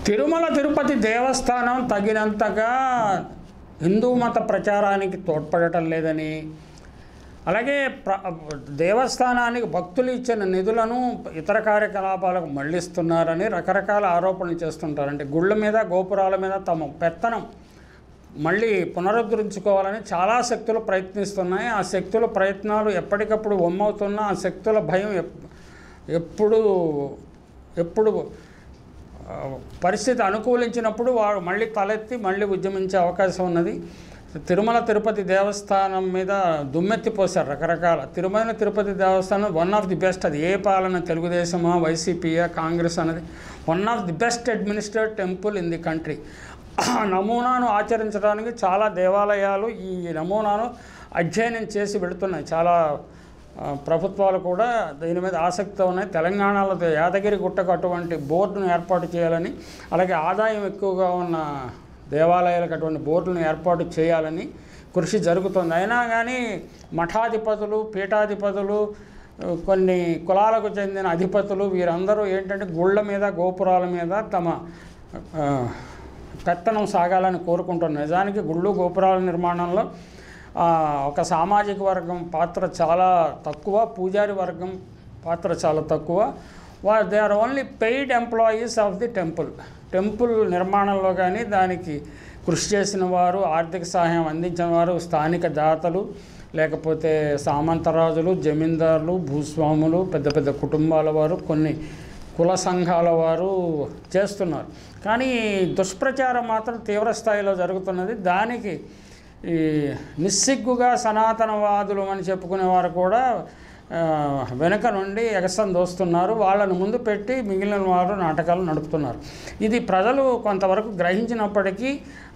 తిరుమల తిరుపతి దేవస్థానం తగినంతగా హిందూ మత ప్రచారానికి తోడ్పడటం లేదని, అలాగే దేవస్థానానికి భక్తులు ఇచ్చిన నిధులను ఇతర కార్యకలాపాలకు మళ్లిస్తున్నారని రకరకాల ఆరోపణలు చేస్తుంటారు. అంటే గుళ్ళ మీద గోపురాల మీద తమ పెత్తనం మళ్ళీ పునరుద్ధరించుకోవాలని చాలా శక్తులు ప్రయత్నిస్తున్నాయి. ఆ శక్తుల ప్రయత్నాలు ఎప్పటికప్పుడు వమ్మవుతున్నా ఆ శక్తుల భయం ఎప్పుడు పరిస్థితి అనుకూలించినప్పుడు వారు మళ్ళీ తలెత్తి మళ్ళీ ఉద్యమించే అవకాశం ఉన్నది. తిరుమల తిరుపతి దేవస్థానం మీద దుమ్మెత్తిపోశారు రకరకాల. తిరుమల తిరుపతి దేవస్థానం వన్ ఆఫ్ ది బెస్ట్. అది ఏ పాలన, తెలుగుదేశమా వైసీపీయా కాంగ్రెస్ అనేది one of the best administrate temple in the country. నమూనాను ఆచరించడానికి చాలా దేవాలయాలు ఈ నమూనాను అధ్యయనం చేసి వెళుతున్నాయి. చాలా ప్రభుత్వాలు కూడా దీని మీద ఆసక్తి ఉన్నాయి. తెలంగాణలో యాదగిరి గుట్టకు అటువంటి బోర్డును ఏర్పాటు చేయాలని, అలాగే ఆదాయం ఎక్కువగా ఉన్న దేవాలయాలకు అటువంటి బోర్డులను ఏర్పాటు చేయాలని కృషి జరుగుతుంది. అయినా కానీ మఠాధిపతులు, పీఠాధిపతులు, కొన్ని కులాలకు చెందిన అధిపతులు వీరందరూ ఏంటంటే గుళ్ళ మీద గోపురాల మీద తమ పెత్తనం సాగాలని కోరుకుంటున్నారు. నిజానికి గుళ్ళు గోపురాల నిర్మాణంలో ఒక సామాజిక వర్గం పాత్ర చాలా తక్కువ, పూజారి వర్గం పాత్ర చాలా తక్కువ. They are only paid employees of the temple నిర్మాణంలో కానీ దానికి కృషి చేసిన వారు, ఆర్థిక సహాయం అందించిన వారు స్థానిక దాతలు, లేకపోతే సామంతరాజులు, జమీందారులు, భూస్వాములు, పెద్ద పెద్ద కుటుంబాల వారు, కొన్ని కుల సంఘాల వారు చేస్తున్నారు. కానీ దుష్ప్రచారం మాత్రం తీవ్ర స్థాయిలో జరుగుతున్నది. దానికి ఈ నిస్సిగ్గుగా సనాతనవాదులు అని చెప్పుకునేవారు కూడా వెనుక నుండి ఎగసం దోస్తున్నారు. వాళ్ళను ముందు పెట్టి మిగిలిన వారు నాటకాలు నడుపుతున్నారు. ఇది ప్రజలు కొంతవరకు గ్రహించినప్పటికీ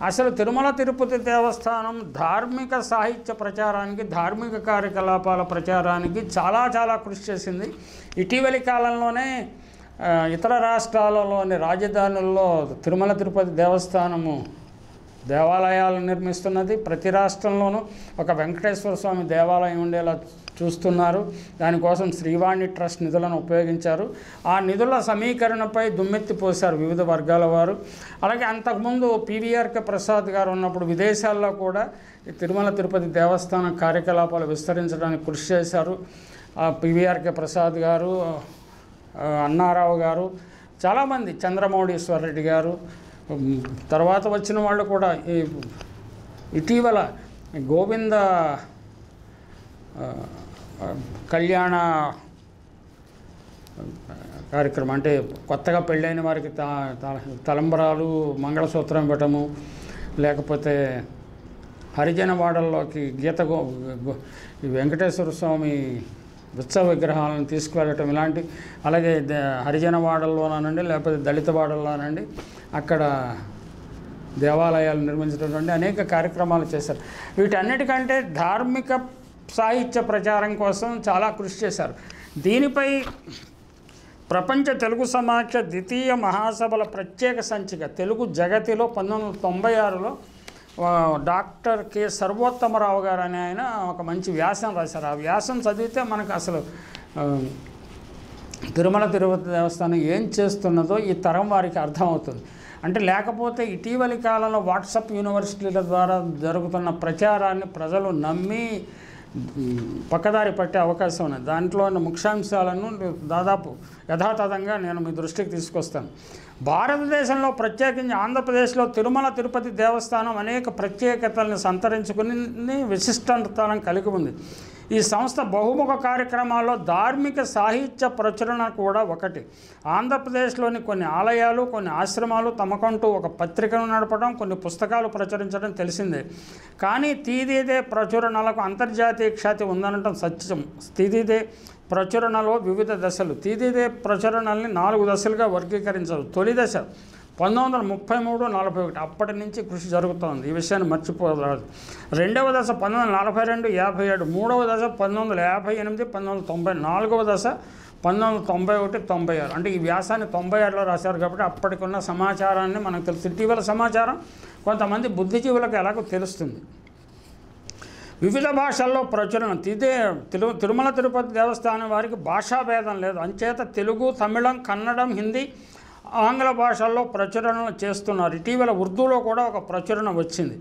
అసలు తిరుమల తిరుపతి దేవస్థానం ధార్మిక సాహిత్య ప్రచారానికి, ధార్మిక కార్యకలాపాల ప్రచారానికి చాలా కృషి చేసింది. ఇటీవలి కాలంలోనే ఇతర రాష్ట్రాలలోని రాజధానుల్లో తిరుమల తిరుపతి దేవస్థానము దేవాలయాలు నిర్మిస్తున్నది. ప్రతి రాష్ట్రంలోనూ ఒక వెంకటేశ్వర స్వామి దేవాలయం ఉండేలా చూస్తున్నారు. దానికోసం శ్రీవాణి ట్రస్ట్ నిధులను ఉపయోగించారు. ఆ నిధుల సమీకరణపై దుమ్మెత్తిపోశారు వివిధ వర్గాల వారు. అలాగే అంతకుముందు పివిఆర్కే ప్రసాద్ గారు ఉన్నప్పుడు విదేశాల్లో కూడా తిరుమల తిరుపతి దేవస్థానం కార్యకలాపాలు విస్తరించడానికి కృషి చేశారు. పివిఆర్కే ప్రసాద్ గారు, అన్నారావు గారు, చాలామంది, చంద్రమౌళీశ్వర రెడ్డి గారు, తర్వాత వచ్చిన వాళ్ళు కూడా ఇటీవల గోవింద కళ్యాణ కార్యక్రమం, అంటే కొత్తగా పెళ్ళైన వారికి తలంబరాలు, మంగళసూత్రం పెట్టము, లేకపోతే హరిజనవాడల్లోకి వెంకటేశ్వర స్వామి ఉత్సవ విగ్రహాలను తీసుకువెళ్ళటం ఇలాంటి, అలాగే హరిజనవాడల్లోనండి లేకపోతే దళిత వాడల్లోనండి అక్కడ దేవాలయాలు నిర్మించడం అనేక కార్యక్రమాలు చేశారు. వీటన్నిటికంటే ధార్మిక సాహిత్య ప్రచారం కోసం చాలా కృషి చేశారు. దీనిపై ప్రపంచ తెలుగు సమాఖ్య ద్వితీయ మహాసభల ప్రత్యేక సంచిక తెలుగు జగతిలో 1996లో డాక్టర్ కె సర్వోత్తమరావు గారు అనే ఆయన ఒక మంచి వ్యాసం రాశారు. ఆ వ్యాసం చదివితే మనకు అసలు తిరుమల తిరుపతి దేవస్థానం ఏం చేస్తున్నదో ఈ తరం వారికి అర్థమవుతుంది. అంటే లేకపోతే ఇటీవలి కాలంలో వాట్సాప్ యూనివర్సిటీల ద్వారా జరుగుతున్న ప్రచారాన్ని ప్రజలు నమ్మి పక్కదారి పట్టే అవకాశం ఉన్నది. దాంట్లో ఉన్న ముఖ్యాంశాలను దాదాపు యథాతథంగా నేను మీ దృష్టికి తీసుకొస్తాను. భారతదేశంలో ప్రత్యేకించి ఆంధ్రప్రదేశ్లో తిరుమల తిరుపతి దేవస్థానం అనేక ప్రత్యేకతలను సంతరించుకుని విశిష్టతలను కలిగి ఉంది. ఈ సంస్థ బహుముఖ కార్యక్రమాల్లో ధార్మిక సాహిత్య ప్రచురణ కూడా ఒకటి. ఆంధ్రప్రదేశ్లోని కొన్ని ఆలయాలు, కొన్ని ఆశ్రమాలు తమకంటూ ఒక పత్రికను నడపడం, కొన్ని పుస్తకాలు ప్రచురించడం తెలిసిందే. కానీ తీదిదే ప్రచురణలకు అంతర్జాతీయ ఖ్యాతి ఉందనటం సత్యం. తీదిదే ప్రచురణలో వివిధ దశలు. తీదిదే ప్రచురణల్ని 4 దశలుగా వర్గీకరించారు. తొలి దశ 1933-41, అప్పటి నుంచి కృషి జరుగుతోంది, ఈ విషయాన్ని మర్చిపోరాదు. రెండవ దశ 1942-57, మూడవ దశ 1958-1990, నాలుగవ దశ 1991-96. అంటే ఈ వ్యాసాన్ని 96లో రాశారు కాబట్టి అప్పటికున్న సమాచారాన్ని మనకు తెలుసు. ఇటీవల సమాచారం కొంతమంది బుద్ధిజీవులకు ఎలాగో తెలుస్తుంది. వివిధ భాషల్లో ప్రచురణ. తిరుమల తిరుపతి దేవస్థానం వారికి భాషాభేదం లేదు. అంచేత తెలుగు, తమిళం, కన్నడం, హిందీ, ఆంగ్ల భాషల్లో ప్రచురణలు చేస్తున్నారు. ఇటీవల ఉర్దూలో కూడా ఒక ప్రచురణ వచ్చింది.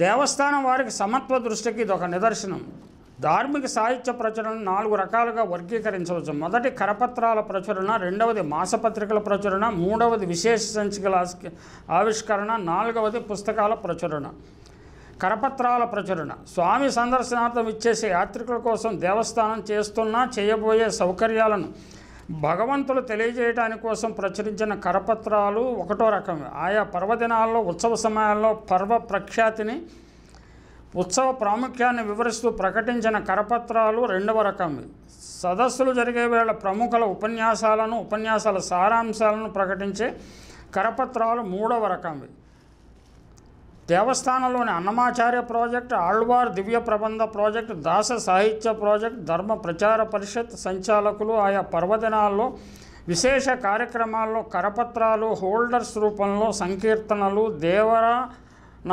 దేవస్థానం వారికి సమత్వ దృష్టికి ఇది ఒక నిదర్శనం. ధార్మిక సాహిత్య ప్రచురణ 4 రకాలుగా వర్గీకరించవచ్చు. మొదటి కరపత్రాల ప్రచురణ, రెండవది మాసపత్రికల ప్రచురణ, మూడవది విశేష సంచికల ఆవిష్కరణ, 4వది పుస్తకాల ప్రచురణ. కరపత్రాల ప్రచురణ స్వామి సందర్శనార్థం ఇచ్చేసే యాత్రికుల కోసం దేవస్థానం చేయబోయే సౌకర్యాలను భగవంతులు తెలియజేయడానికి కోసం ప్రచురించిన కరపత్రాలు 1వ రకం. ఆయా పర్వదినాల్లో, ఉత్సవ సమయాల్లో పర్వ ప్రఖ్యాతిని, ఉత్సవ ప్రాముఖ్యాన్ని వివరిస్తూ ప్రకటించిన కరపత్రాలు 2వ రకం. సదస్సులు జరిగే వేళ ప్రముఖుల ఉపన్యాసాల సారాంశాలను ప్రకటించే కరపత్రాలు 3వ రకం. దేవస్థానంలోని అన్నమాచార్య ప్రాజెక్ట్, ఆళ్వార్ దివ్య ప్రబంధ ప్రాజెక్ట్, దాస సాహిత్య ప్రాజెక్ట్, ధర్మ ప్రచార పరిషత్ సంచాలకులు ఆయా పర్వదినాల్లో విశేష కార్యక్రమాల్లో కరపత్రాలు హోల్డర్స్ రూపంలో సంకీర్తనలు, దేవర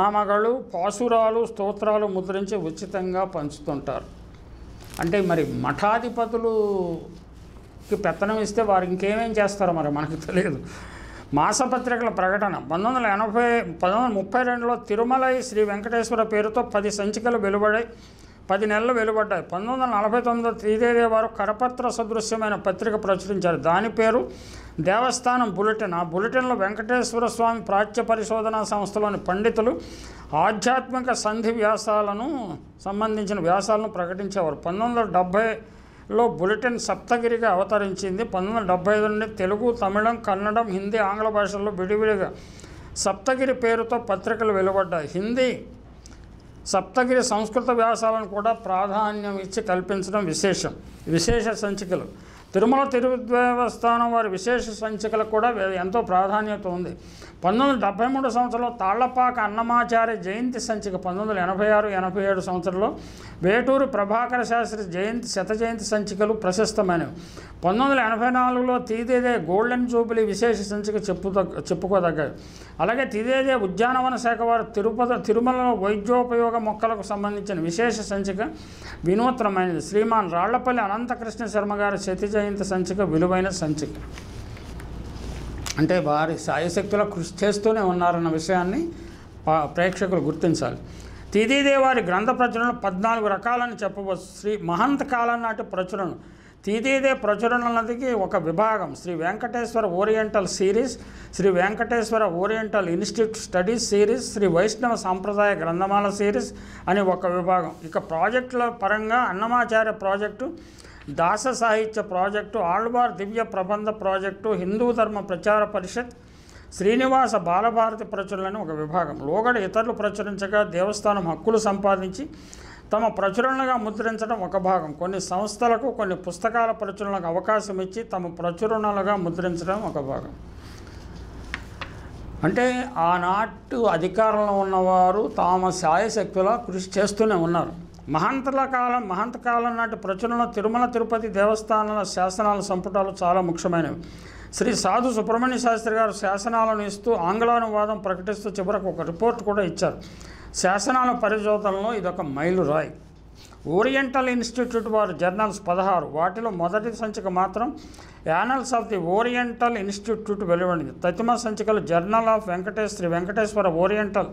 నామಗಳು, పాసురాలు, స్తోత్రాలు ముద్రించి ఉచితంగా పంచుతుంటారు. అంటే మరి మఠాధిపతులుకి పెత్తనం ఇస్తే వారు ఇంకేమేం చేస్తారో మరి మనకు తెలియదు. మాసపత్రికల ప్రకటన 1932లో తిరుమలై శ్రీ వెంకటేశ్వర పేరుతో 10 సంచికలు వెలువడాయి, 10 నెలలు వెలువడ్డాయి. 1949లో శ్రీదేవి వారు కరపత్ర సదృశ్యమైన పత్రిక ప్రచురించారు. దాని పేరు దేవస్థానం బులెటిన్. ఆ బులెటిన్లో వెంకటేశ్వర స్వామి ప్రాచ్య పరిశోధనా సంస్థలోని పండితులు ఆధ్యాత్మిక సంధి వ్యాసాలను సంబంధించిన వ్యాసాలను ప్రకటించేవారు. 1970లో బులెటిన్ సప్తగిరిగా అవతరించింది. 1975 నుండి తెలుగు, తమిళం, కన్నడం, హిందీ, ఆంగ్ల భాషల్లో విడివిడిగా సప్తగిరి పేరుతో పత్రికలు వెలువడ్డాయి. హిందీ సప్తగిరి సంస్కృత వ్యాసాలను కూడా ప్రాధాన్యం ఇచ్చి కల్పించడం విశేషం. విశేష సంచికలు తిరుమల దేవస్థానం వారి విశేష సంచికలకు కూడా ఎంతో ప్రాధాన్యత ఉంది. 1973 సంవత్సరంలో తాళ్లపాక అన్నమాచార్య జయంతి సంచిక, 1986-87 సంవత్సరంలో వేటూరు ప్రభాకర శాస్త్రి శత జయంతి సంచికలు ప్రశస్తమైనవి. 1984లో తీదేదే గోల్డెన్ జూబిలీ విశేష సంచిక చెప్పుకోదగ్గది. అలాగే తీదేదే ఉద్యానవన శాఖ వారు తిరుమలలో వైద్యోపయోగ మొక్కలకు సంబంధించిన విశేష సంచిక వినూత్నమైనది. శ్రీమాన్ రాళ్లపల్లి అనంతకృష్ణ శర్మ గారి శత జయంతి సంచిక విలువైన సంచిక. అంటే వారి సాయశక్తుల కృషి చేస్తూనే ఉన్నారన్న విషయాన్ని ప్రేక్షకులు గుర్తించాలి. తీదేదే వారి గ్రంథ ప్రచురణలు 14 రకాలని చెప్పవచ్చు. శ్రీ మహంత కాలం నాటి ప్రచురణ తీదేదే ప్రచురణలకి ఒక విభాగం. Shri Venkateswara oriental series, Shri Venkateswara oriental institute studies series, Shri వైష్ణవ సాంప్రదాయ గ్రంథమాల సిరీస్ అని ఒక విభాగం. ఇక ప్రాజెక్టుల పరంగా అన్నమాచార్య ప్రాజెక్టు, దాస సాహిత్య ప్రాజెక్టు, ఆళ్వార్ దివ్య ప్రబంధ ప్రాజెక్టు, హిందూ ధర్మ ప్రచార పరిషత్, శ్రీనివాస బాలభారతి ప్రచురణలని ఒక విభాగం. లోగడ ఇతరులు ప్రచురించగా దేవస్థానం హక్కులు సంపాదించి తమ ప్రచురణలుగా ముద్రించడం ఒక భాగం. కొన్ని సంస్థలకు కొన్ని పుస్తకాల ప్రచురణలకు అవకాశం ఇచ్చి తమ ప్రచురణలుగా ముద్రించడం ఒక భాగం. అంటే ఆనాటి అధికారంలో ఉన్నవారు తామ శాయశక్తుల కృషి చేస్తూనే ఉన్నారు. మహంత కాలం నాటి ప్రచురణలో తిరుమల తిరుపతి దేవస్థానాల శాసనాల సంపుటాలు చాలా ముఖ్యమైనవి. శ్రీ సాధు సుబ్రహ్మణ్య శాస్త్రి గారు శాసనాలను ఇస్తూ ఆంగ్లానువాదం ప్రకటిస్తూ చివరకు ఒక రిపోర్ట్ కూడా ఇచ్చారు. శాసనాల పరిశోధనలో ఇదొక మైలురాయి. ఓరియంటల్ ఇన్స్టిట్యూట్ వారు జర్నల్స్ 16, వాటిలో మొదటి సంచిక మాత్రం annals of the oriental institute వెలువడింది. తతిమ సంచికలు journal of Shri Venkateswara oriental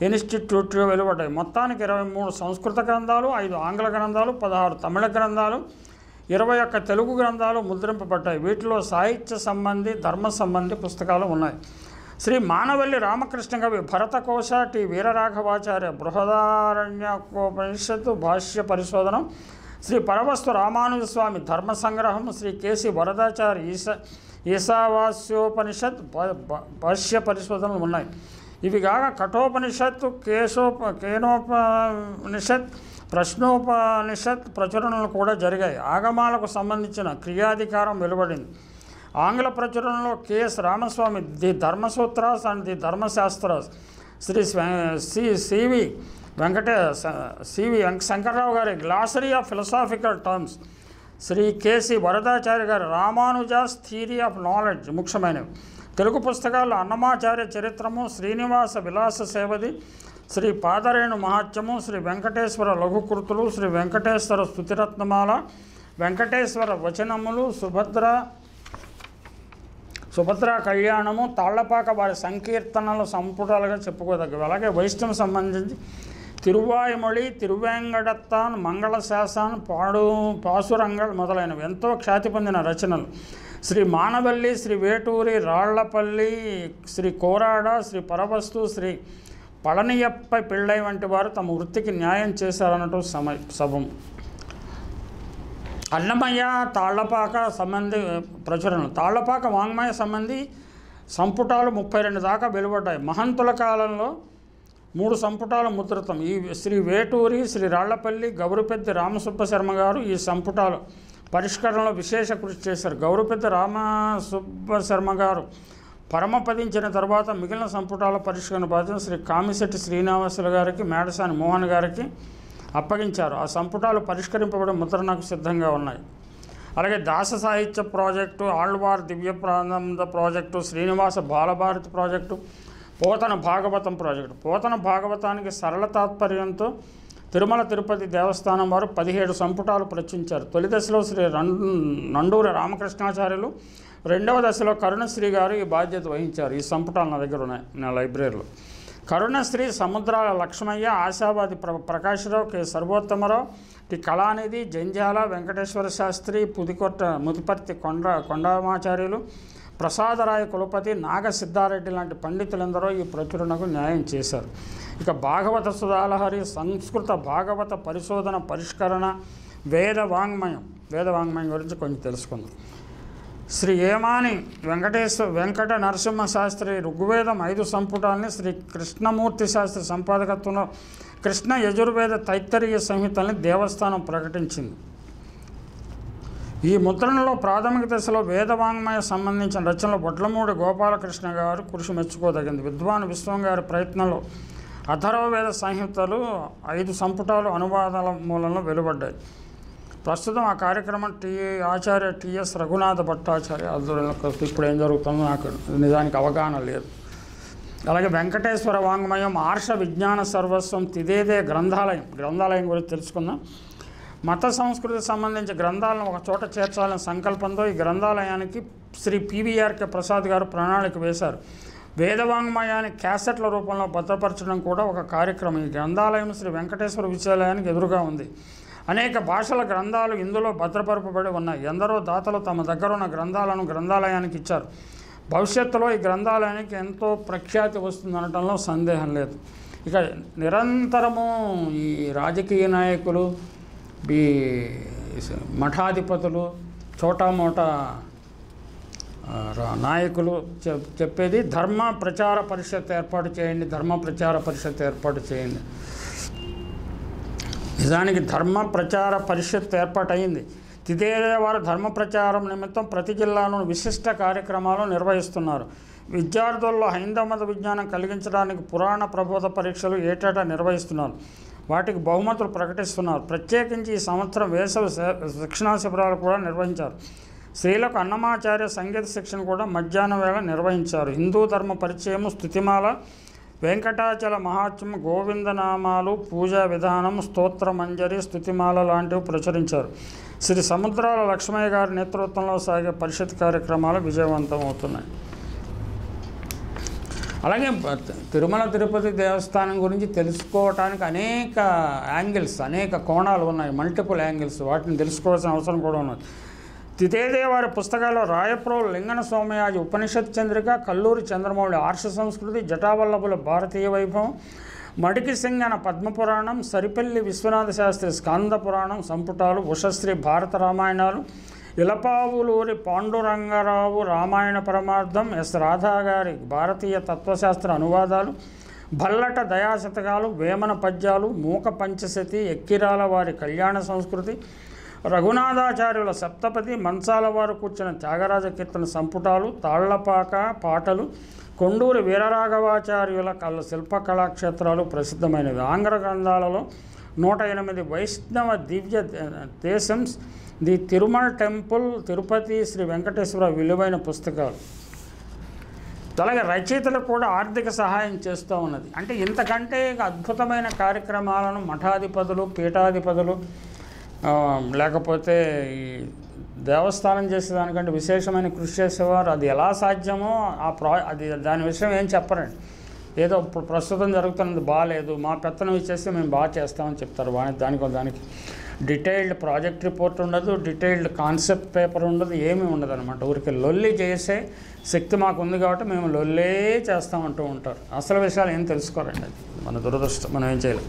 institute వెలువడ్డాయి. మొత్తానికి 23 సంస్కృత గ్రంథాలు, 5 ఆంగ్ల గ్రంథాలు, 16 తమిళ గ్రంథాలు, 21 తెలుగు గ్రంథాలు ముద్రింపబడ్డాయి. వీటిలో సాహిత్య సంబంధి, ధర్మ సంబంధి పుస్తకాలు ఉన్నాయి. శ్రీ మానవల్లి రామకృష్ణ కవి భరతకోశ, టి వీరరాఘవాచార్య బృహదారణ్యకోపనిషత్తు భాష్య పరిశోధనం, శ్రీ పరవస్తు రామానుజ స్వామి ధర్మ సంగ్రహం, శ్రీ కేసి వరదాచార్య ఈశావాస్యోపనిషత్ భాష్య పరిశోధనలు ఉన్నాయి. ఇవి కాక కఠోపనిషత్తు, కేనోపనిషత్, ప్రశ్నోపనిషత్ ప్రచురణలు కూడా జరిగాయి. ఆగమాలకు సంబంధించిన క్రియాధికారం వెలువడింది. ఆంగ్ల ప్రచురణలో KS Ramaswamy the Dharmasutras and the Dharmashastras, Shri CV Shankar Rao గారి glossary of philosophical terms, Shri KC Varadacharya గారి రామానుజాస్ థియరీ ఆఫ్ నాలెడ్జ్ ముఖ్యమైనవి. తెలుగు పుస్తకాల్లో అన్నమాచార్య చరిత్రము, శ్రీనివాస విలాస సేవది, శ్రీ పాదరేణు మహాత్మ్యము, శ్రీ వెంకటేశ్వర లఘుకృతులు, శ్రీ వెంకటేశ్వర స్తుతిరత్నమాల, వెంకటేశ్వర వచనములు, సుభద్ర సుభద్రా కళ్యాణము, తాళ్లపాక వారి సంకీర్తనలు సంపుటాలుగా చెప్పుకోదగ్గవి. అలాగే వైష్ణవ సంబంధించి తిరువాయుమొళి, తిరువేంగడత్తాన్, మంగళశాసన్, పాసురంగల్ మొదలైనవి ఎంతో ఖ్యాతి పొందిన రచనలు. శ్రీ మానవల్లి, శ్రీ వేటూరి, రాళ్లపల్లి, శ్రీ కోరాడ, శ్రీ పరవస్తు, శ్రీ పళనియప్ప పిళ్ళై వంటి వారు తమ వృత్తికి న్యాయం చేశారన్నట్టు శవం. అన్నమయ్య తాళ్లపాక సంబంధి ప్రచురణ. తాళ్లపాక వాంగ్మయ సంబంధి సంపుటాలు 32 దాకా వెలువడ్డాయి. మహంతుల కాలంలో 3 సంపుటాల ముద్రితం. ఈ శ్రీ వేటూరి, శ్రీ రాళ్లపల్లి, గౌరిపెద్ది రామసుబ్బశర్మ గారు ఈ సంపుటాలు పరిష్కరణలో విశేష కృషి చేశారు. గౌరిపెద్ది రామసుబ్బశర్మ గారు పరమపదించిన తర్వాత మిగిలిన సంపుటాల పరిష్కరణ బాధ్యత శ్రీ కామిశెట్టి శ్రీనివాసులు గారికి, మేడసాని మోహన్ గారికి అప్పగించారు. ఆ సంపుటాలు పరిష్కరింపబడి ముద్రణకు సిద్ధంగా ఉన్నాయి. అలాగే దాస సాహిత్య ప్రాజెక్టు, ఆళ్వార్ దివ్య ప్రానంద project, Srinivasa Balabharati project, Potana Bhagavatam project. Potana భాగవతానికి సరళ తాత్పర్యంతో తిరుమల తిరుపతి దేవస్థానం వారు 17 సంపుటాలు ప్రచురించారు. తొలి దశలో శ్రీ నండూరి రామకృష్ణాచార్యులు, రెండవ దశలో కరుణశ్రీ గారు ఈ బాధ్యత వహించారు. ఈ సంపుటాలు నా దగ్గర ఉన్నాయి, నా లైబ్రరీలో. కరుణశ్రీ, సముద్రాల లక్ష్మయ్య, ఆశావాది ప్రకాశ్రావు, కె సర్వోత్తమరావు, టి కళానిధి, జంజాల వెంకటేశ్వర శాస్త్రి, ముదిపర్తి కొండమాచార్యులు, ప్రసాదరాయ కులపతి, నాగ సిద్ధారెడ్డి లాంటి పండితులందరూ ఈ ప్రచురణకు న్యాయం చేశారు. ఇక భాగవత సుధాలహరి, సంస్కృత భాగవత పరిశోధన పరిష్కరణ, వేద వాంగ్మయం గురించి కొంచెం తెలుసుకుందాం. శ్రీ ఏమాని వెంకట నరసింహ శాస్త్రి ఋగ్వేదం 5 సంపుటాలని, శ్రీ కృష్ణమూర్తి శాస్త్రి సంపాదకత్వంలో కృష్ణ యజుర్వేద తైత్తరీయ సంహితల్ని దేవస్థానం ప్రకటించింది. ఈ ముద్రణలో ప్రాథమిక దశలో వేదవాంగ్మయ సంబంధించిన రచనలో బొడ్లమూడి గోపాలకృష్ణ గారు కృషి మెచ్చుకోదగింది. విద్వాన్ విశ్వం గారి ప్రయత్నంలో అథర్వవేద సంహితలు 5 సంపుటాలు అనువాదాల మూలంలో వెలువడ్డాయి. ప్రస్తుతం ఆ కార్యక్రమం ఆచార్య టిఎస్ రఘునాథ భట్టాచార్య ఆధ్వర్యంలో ఇప్పుడు ఏం జరుగుతుందో నాకు నిజానికి అవగాహన లేదు. అలాగే వెంకటేశ్వర వాంగ్మయం, ఆర్ష విజ్ఞాన సర్వస్వం, తిదేదే గ్రంథాలయం గురించి తెలుసుకుందాం. మత సంస్కృతికి సంబంధించిన గ్రంథాలను ఒక చోట చేర్చాలనే సంకల్పంతో ఈ గ్రంథాలయానికి శ్రీ పివిఆర్కే ప్రసాద్ గారు ప్రణాళిక వేశారు. వేదవాంగ్మయాన్ని క్యాసెట్ల రూపంలో భద్రపరచడం కూడా ఒక కార్యక్రమం. ఈ గ్రంథాలయం శ్రీ వెంకటేశ్వర విశ్వవిద్యాలయానికి ఎదురుగా ఉంది. అనేక భాషల గ్రంథాలు ఇందులో భద్రపరపబడి ఉన్నాయి. ఎందరో దాతలు తమ దగ్గర ఉన్న గ్రంథాలను గ్రంథాలయానికి ఇచ్చారు. భవిష్యత్తులో ఈ గ్రంథాలయానికి ఎంతో ప్రఖ్యాతి వస్తుందనటంలో సందేహం లేదు. ఇక నిరంతరము ఈ రాజకీయ నాయకులు, ఈ మఠాధిపతులు, చోటామోటా నాయకులు చెప్పేది ధర్మ ప్రచార పరిషత్ ఏర్పాటు చేయండి. నిజానికి ధర్మ ప్రచార పరిషత్ ఏర్పాటైంది. తిదేవారు ధర్మ ప్రచారం నిమిత్తం ప్రతి జిల్లాలోని విశిష్ట కార్యక్రమాలు నిర్వహిస్తున్నారు. విద్యార్థుల్లో హైందవ మత విజ్ఞానం కలిగించడానికి పురాణ ప్రబోధ పరీక్షలు ఏటేటా నిర్వహిస్తున్నారు. వాటికి బహుమతులు ప్రకటిస్తున్నారు. ప్రత్యేకించి ఈ సంవత్సరం వేసవి శిక్షణా శిబిరాలు కూడా నిర్వహించారు. స్త్రీలకు అన్నమాచార్య సంగీత శిక్షణ కూడా మధ్యాహ్నం వేళ నిర్వహించారు. హిందూ ధర్మ పరిచయము, స్తుతిమాల, వెంకటాచల మహాత్మ్యం, గోవిందనామాలు, పూజా విధానం, స్తోత్ర మంజరి, స్తుతిమాల లాంటివి ప్రచురించారు. శ్రీ సముద్రాల లక్ష్మయ్య గారి నేతృత్వంలో సాగే పరిషత్ కార్యక్రమాలు విజయవంతం అవుతున్నాయి. అలాగే తిరుమల తిరుపతి దేవస్థానం గురించి తెలుసుకోవటానికి అనేక యాంగిల్స్, అనేక కోణాలు ఉన్నాయి, మల్టిపుల్ యాంగిల్స్. వాటిని తెలుసుకోవాల్సిన అవసరం కూడా ఉన్నది. తిదేదే వారి పుస్తకాల్లో రాయప్రోలు లింగన సోమయాజి ఉపనిషత్ చంద్రిక, కల్లూరి చంద్రమౌళి ఆర్ష సంస్కృతి, జటావల్లభుల భారతీయ వైభవం, మడికి సింగన పద్మపురాణం, సరిపల్లి విశ్వనాథ శాస్త్రి స్కాంద పురాణం సంపుటాలు, ఉషశ్రీ భారత రామాయణాలు, ఇలపావులూరి పాండురంగరావు రామాయణ పరమార్థం, ఎస్ రాధా గారి భారతీయ తత్వశాస్త్ర అనువాదాలు, భల్లట దయాశతకాలు, వేమన పద్యాలు, మూక పంచశతి, ఎక్కిరాల వారి కళ్యాణ సంస్కృతి, రఘునాథాచార్యుల సప్తపది, మంచాల వారు కూర్చున్న త్యాగరాజ కీర్తన సంపుటాలు, తాళ్లపాక పాటలు, కొండూరి వీరరాఘవాచార్యుల శిల్పకళాక్షేత్రాలు ప్రసిద్ధమైనవి. ఆంగ్ల గ్రంథాలలో 108 వైష్ణవ దివ్య దేశంస్, ది తిరుమల టెంపుల్, తిరుపతి, శ్రీ వెంకటేశ్వర విలువైన పుస్తకాలు. అలాగే రచయితలకు కూడా ఆర్థిక సహాయం చేస్తూ ఉన్నది. అంటే ఇంతకంటే అద్భుతమైన కార్యక్రమాలను మఠాధిపతులు, పీఠాధిపతులు లేకపోతే ఈ దేవస్థానం చేసేదానికంటే విశేషమైన కృషి చేసేవారు. అది ఎలా సాధ్యమో అది దాని విషయం ఏం చెప్పరండి. ఏదో ప్రస్తుతం జరుగుతున్నది బాగాలేదు, మా పెత్తనం ఇచ్చేస్తే మేము బాగా చేస్తామని చెప్తారు. దానికి డీటెయిల్డ్ ప్రాజెక్ట్ రిపోర్ట్ ఉండదు, డీటెయిల్డ్ కాన్సెప్ట్ పేపర్ ఉండదు, ఏమీ ఉండదు అనమాట. ఊరికి లొల్లి చేసే శక్తి మాకు ఉంది కాబట్టి మేము లొల్లే చేస్తామంటూ ఉంటారు. అసలు విషయాలు ఏం తెలుసుకోరండి. అది మన దురదృష్టం, మనం ఏం చేయలేం.